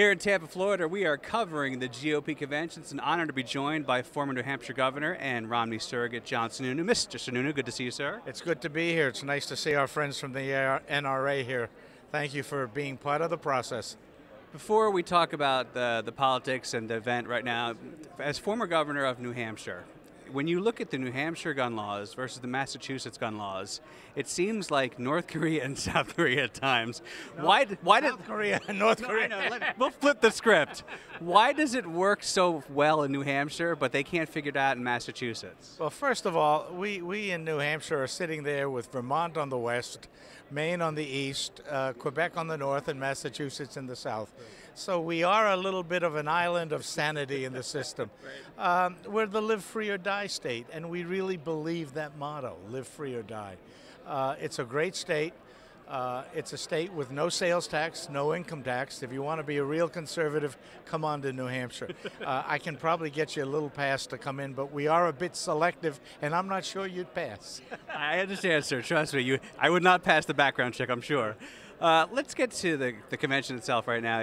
Here in Tampa, Florida, we are covering the GOP convention. It's an honor to be joined by former New Hampshire Governor and Romney surrogate John Sununu. Mr. Sununu, good to see you, sir. It's good to be here. It's nice to see our friends from the NRA here. Thank you for being part of the process. Before we talk about the politics and the event right now, as former governor of New Hampshire, when you look at the New Hampshire gun laws versus the Massachusetts gun laws, it seems like North Korea and South Korea at times. No, why did South Korea and North Korea? No, we'll flip the script. Why does it work so well in New Hampshire, but they can't figure it out in Massachusetts? Well, first of all, we in New Hampshire are sitting there with Vermont on the west, Maine on the east, Quebec on the north, and Massachusetts in the south. So we are a little bit of an island of sanity in the system. We're the live free or die state, and we really believe that motto, live free or die. It's a great state. It's a state with no sales tax, no income tax. If you want to be a real conservative, come on to New Hampshire. I can probably get you a little pass to come in, but we are a bit selective, and I'm not sure you'd pass. I understand, sir. Trust me. I would not pass the background check, I'm sure. Let's get to the convention itself right now.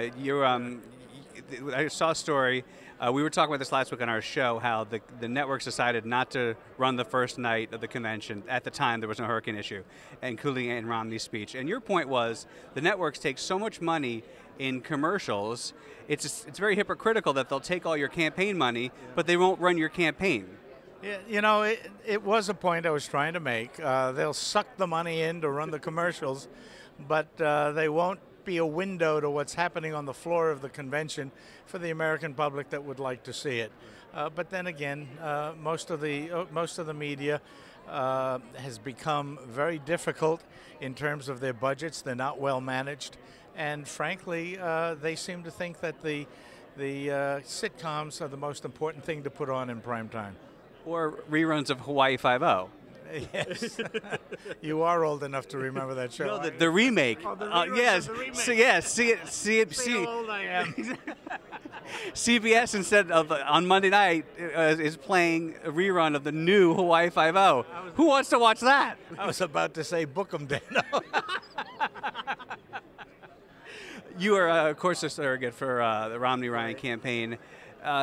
I saw a story. We were talking about this last week on our show, how the networks decided not to run the first night of the convention. At the time, there was no hurricane issue, including in Romney's speech. And your point was the networks take so much money in commercials, it's very hypocritical that they'll take all your campaign money, but they won't run your campaign. Yeah, you know, it was a point I was trying to make. They'll suck the money in to run the commercials, but they won't be a window to what's happening on the floor of the convention for the American public that would like to see it. But then again, most of the media has become very difficult in terms of their budgets. They're not well managed, and frankly, they seem to think that the sitcoms are the most important thing to put on in prime time. Or reruns of Hawaii Five-0. Yes, you are old enough to remember that show. No, the remake. Oh, the yes, the remake. So, yes. See how old I am. CBS instead of on Monday night is playing a rerun of the new Hawaii Five-0. Who wants to watch that? I was about to say book 'em, Dano. You are, of course, a surrogate for the Romney-Ryan campaign.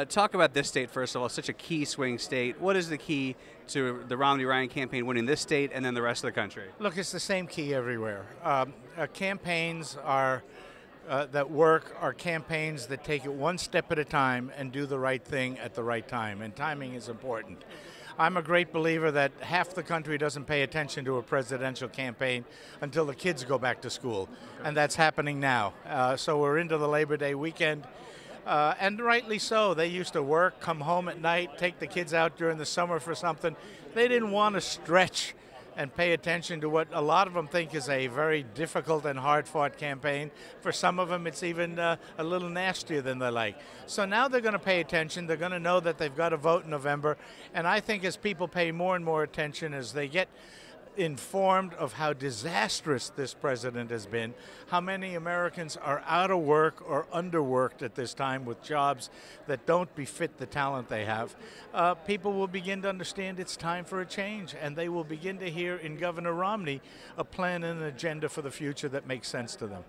Talk about this state, first of all, such a key swing state. What is the key to the Romney-Ryan campaign winning this state and then the rest of the country? Look, it's the same key everywhere. Campaigns that work are campaigns that take it one step at a time and do the right thing at the right time, and timing is important. I'm a great believer that half the country doesn't pay attention to a presidential campaign until the kids go back to school, and that's happening now. So we're into the Labor Day weekend. And rightly so. They used to work, come home at night, take the kids out during the summer for something. They didn't want to stretch and pay attention to what a lot of them think is a very difficult and hard-fought campaign. For some of them, it's even a little nastier than they like. So now they're going to pay attention. They're going to know that they've got to vote in November. And I think as people pay more and more attention, as they get informed of how disastrous this president has been, how many Americans are out of work or underworked at this time with jobs that don't befit the talent they have, people will begin to understand it's time for a change, and they will begin to hear in Governor Romney a plan and an agenda for the future that makes sense to them.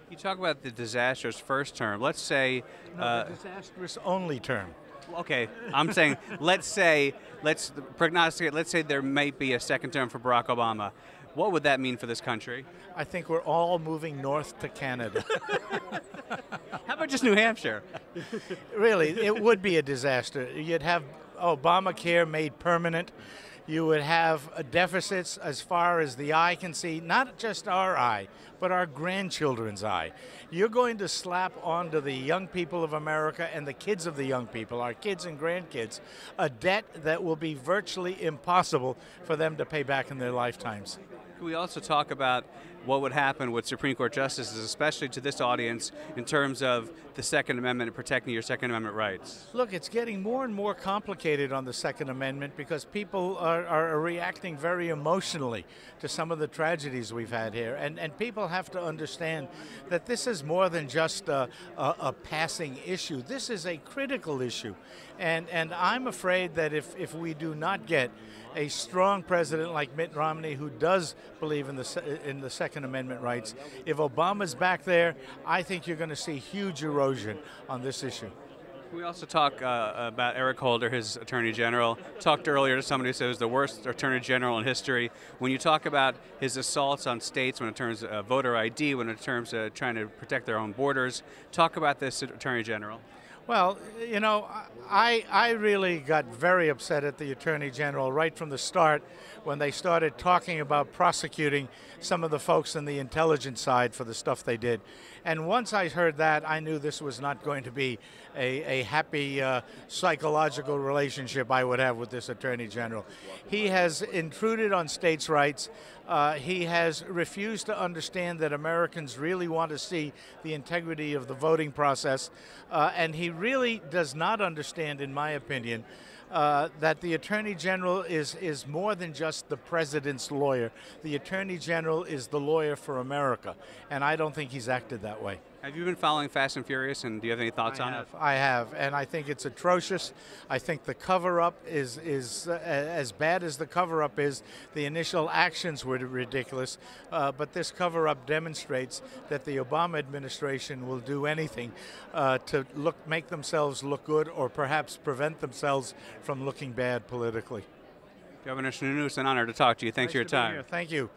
You talk about the disastrous first term. Let's say the disastrous only term. Okay, I'm saying, let's prognosticate, let's say there might be a second term for Barack Obama. What would that mean for this country? I think we're all moving north to Canada. How about just New Hampshire? Really, it would be a disaster. You'd have Obamacare made permanent. You would have deficits as far as the eye can see, not just our eye, but our grandchildren's eye. You're going to slap onto the young people of America and the kids of the young people, our kids and grandkids, a debt that will be virtually impossible for them to pay back in their lifetimes. Can we also talk about what would happen with Supreme Court justices, especially to this audience, in terms of the Second Amendment and protecting your Second Amendment rights? Look, it's getting more and more complicated on the Second Amendment because people are reacting very emotionally to some of the tragedies we've had here. And people have to understand that this is more than just a passing issue. This is a critical issue. And I'm afraid that if we do not get a strong president like Mitt Romney who does believe in the Second Amendment rights. If Obama's back there, I think you're going to see huge erosion on this issue. We also talk about Eric Holder, his Attorney General. Talked earlier to somebody who said he was the worst Attorney General in history. When you talk about his assaults on states, when it terms of voter ID, when it terms of trying to protect their own borders, talk about this Attorney General. Well, you know, I really got very upset at the Attorney General right from the start when they started talking about prosecuting some of the folks in the intelligence side for the stuff they did. And once I heard that, I knew this was not going to be a happy psychological relationship I would have with this Attorney General. He has intruded on states' rights. He has refused to understand that Americans really want to see the integrity of the voting process. And he really does not understand, in my opinion, that the Attorney General is more than just the President's lawyer. The Attorney General is the lawyer for America, and I don't think he's acted that way. Have you been following Fast and Furious, and do you have any thoughts on it? I have, and I think it's atrocious. I think the cover-up is as bad as the cover-up is. The initial actions were ridiculous, but this cover-up demonstrates that the Obama administration will do anything to make themselves look good, or perhaps prevent themselves from looking bad politically. Governor Sununu, it's an honor to talk to you. Thanks for your time. Thank you.